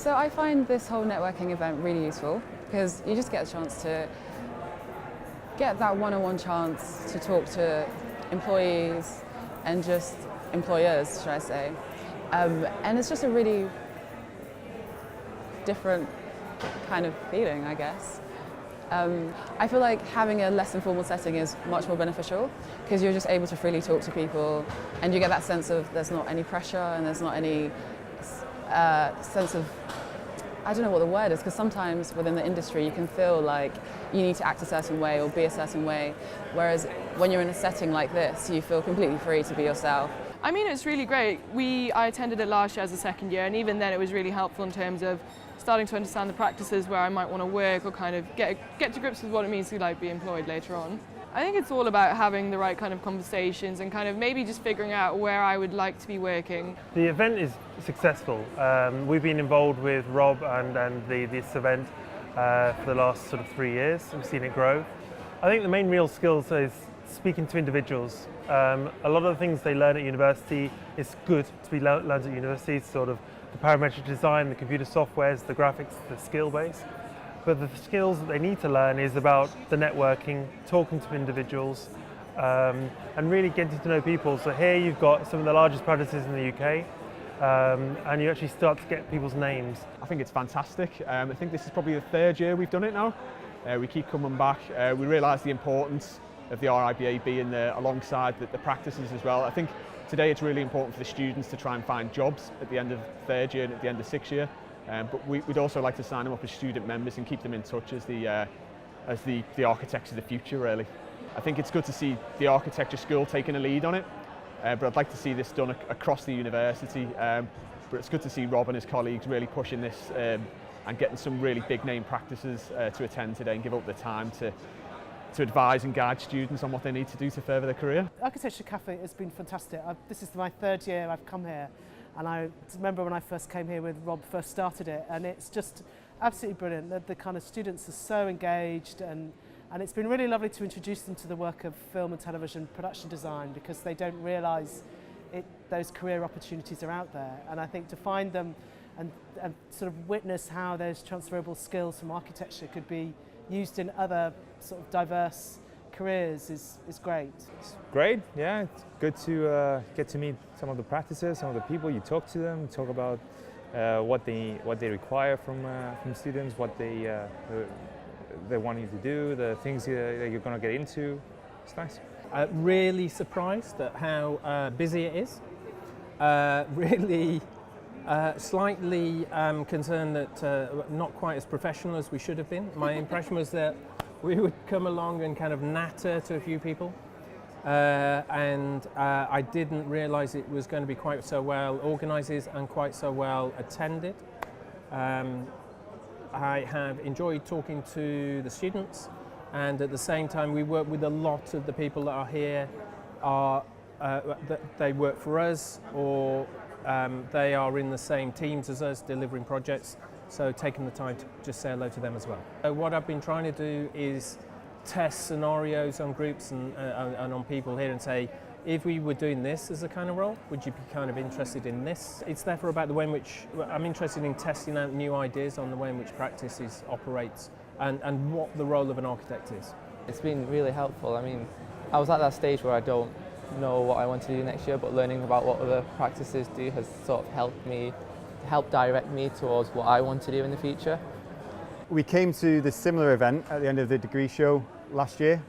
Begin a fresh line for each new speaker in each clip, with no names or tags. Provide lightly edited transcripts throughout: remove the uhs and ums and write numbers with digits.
So I find this whole networking event really useful because you just get a chance to get that one-on-one chance to talk to employees and just employers, should I say. And it's just a really different kind of feeling, I guess. I feel like having a less informal setting is much more beneficial because you're just able to freely talk to people and you get that sense of there's not any pressure and there's not any sense of, I don't know what the word is, because sometimes within the industry you can feel like you need to act a certain way or be a certain way, whereas when you're in a setting like this you feel completely free to be yourself.
I mean, it's really great. I attended it last year as a second year, and even then it was really helpful in terms of starting to understand the practices where I might want to work or kind of get to grips with what it means to be employed later on. I think it's all about having the right kind of conversations and kind of maybe just figuring out where I would like to be working.
The event is successful. We've been involved with Rob and this event for the last sort of 3 years. We've seen it grow. I think the main real skills is speaking to individuals. A lot of the things they learn at university is good to be learned at university, sort of the parametric design, the computer softwares, the graphics, the skill base. But the skills that they need to learn is about the networking, talking to individuals, and really getting to know people. So here you've got some of the largest practices in the UK, and you actually start to get people's names.
I think it's fantastic. I think this is probably the third year we've done it now. We keep coming back. We realise the importance of the RIBA being there alongside the practices as well. I think today it's really important for the students to try and find jobs at the end of third year and at the end of sixth year. But we'd also like to sign them up as student members and keep them in touch as the architects of the future, really. I think it's good to see the architecture school taking a lead on it, but I'd like to see this done across the university. But it's good to see Rob and his colleagues really pushing this and getting some really big name practices to attend today and give up the time to advise and guide students on what they need to do to further their career.
Architecture Cafe has been fantastic. This is my third year I've come here, and I remember when I first came here with Rob first started it, and it's just absolutely brilliant. The kind of students are so engaged, and it's been really lovely to introduce them to the work of film and television production design because they don't realise those career opportunities are out there. And I think to find them and sort of witness how those transferable skills from architecture could be used in other sort of diverse careers is great.
It's great, yeah. It's good to get to meet some of the practices, some of the people. You talk to them, talk about what they require from students, what they want you to do, the things that you're going to get into. It's nice.
Really surprised at how busy it is. Really slightly concerned that not quite as professional as we should have been. My impression was that we would come along and kind of natter to a few people, and I didn't realise it was going to be quite so well organised and quite so well attended. I have enjoyed talking to the students, and at the same time we work with a lot of the people that are here. They work for us, or they are in the same teams as us delivering projects, so taking the time to just say hello to them as well. So what I've been trying to do is test scenarios on groups and on people here and say, if we were doing this as a kind of role, would you be kind of interested in this? It's therefore about the way in which I'm interested in testing out new ideas on the way in which practices operates and what the role of an architect is.
It's been really helpful. I mean, I was at that stage where I don't know what I want to do next year, but learning about what other practices do has sort of helped direct me towards what I want to do in the future.
We came to this similar event at the end of the degree show last year.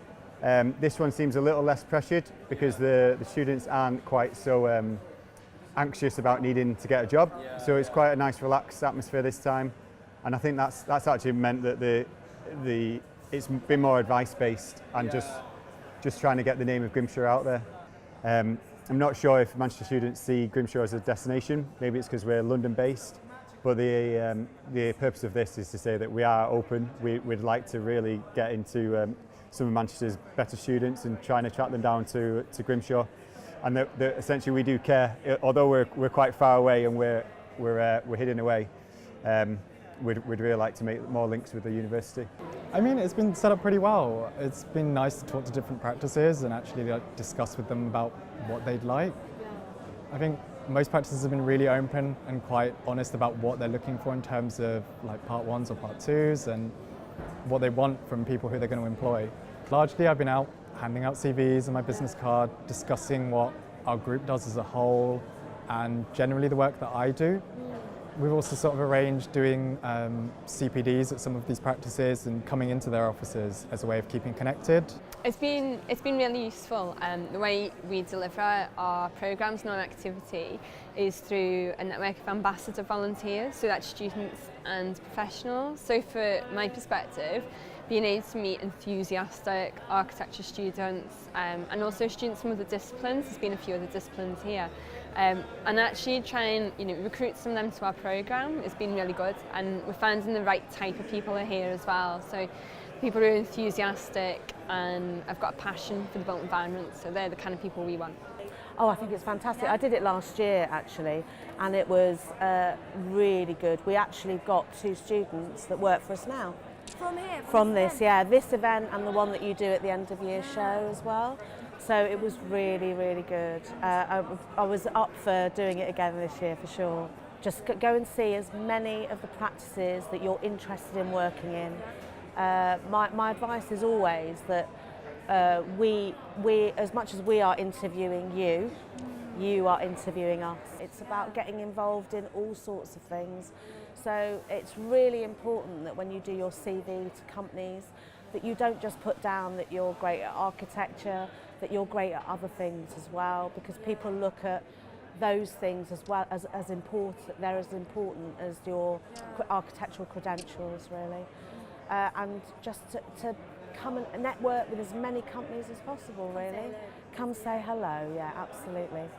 This one seems a little less pressured because the students aren't quite so anxious about needing to get a job. So it's quite a nice relaxed atmosphere this time, and I think that's actually meant that it's been more advice based and just trying to get the name of Grimshaw out there. I'm not sure if Manchester students see Grimshaw as a destination. Maybe it's because we're London based, but the purpose of this is to say that we are open. We'd like to really get into some of Manchester's better students and try and attract them down to Grimshaw, and that essentially we do care. Although we're quite far away and we're hidden away, we'd really like to make more links with the university.
I mean, it's been set up pretty well. It's been nice to talk to different practices and actually discuss with them about what they'd like. I think Most practices have been really open and quite honest about what they're looking for in terms of like part ones or part twos and what they want from people who they're going to employ. Largely I've been out handing out CVs and my business card, discussing what our group does as a whole and generally the work that I do. We've also sort of arranged doing CPDs at some of these practices and coming into their offices as a way of keeping connected.
It's been really useful. The way we deliver our programmes and our activity is through a network of ambassador volunteers, so that's students and professionals. So for my perspective, being able to meet enthusiastic architecture students and also students from other disciplines, there's been a few other disciplines here, and actually try and recruit some of them to our programme has been really good, and we're finding the right type of people are here as well. So people who are enthusiastic and have got a passion for the built environment, so they're the kind of people we want.
Oh, I think it's fantastic. I did it last year actually, and it was really good. We actually got 2 students that work for us now.
From here?
From this, yeah, this event and the one that you do at the end of year show as well. So it was really, really good. I was up for doing it again this year for sure. Just go and see as many of the practices that you're interested in working in. My advice is always that we, as much as we are interviewing you, you are interviewing us. It's about getting involved in all sorts of things. So it's really important that when you do your CV to companies, that you don't just put down that you're great at architecture, that you're great at other things as well, because people look at those things as well as important. They're as important as your architectural credentials, really. And just to come and network with as many companies as possible, really. Come say hello, yeah, absolutely.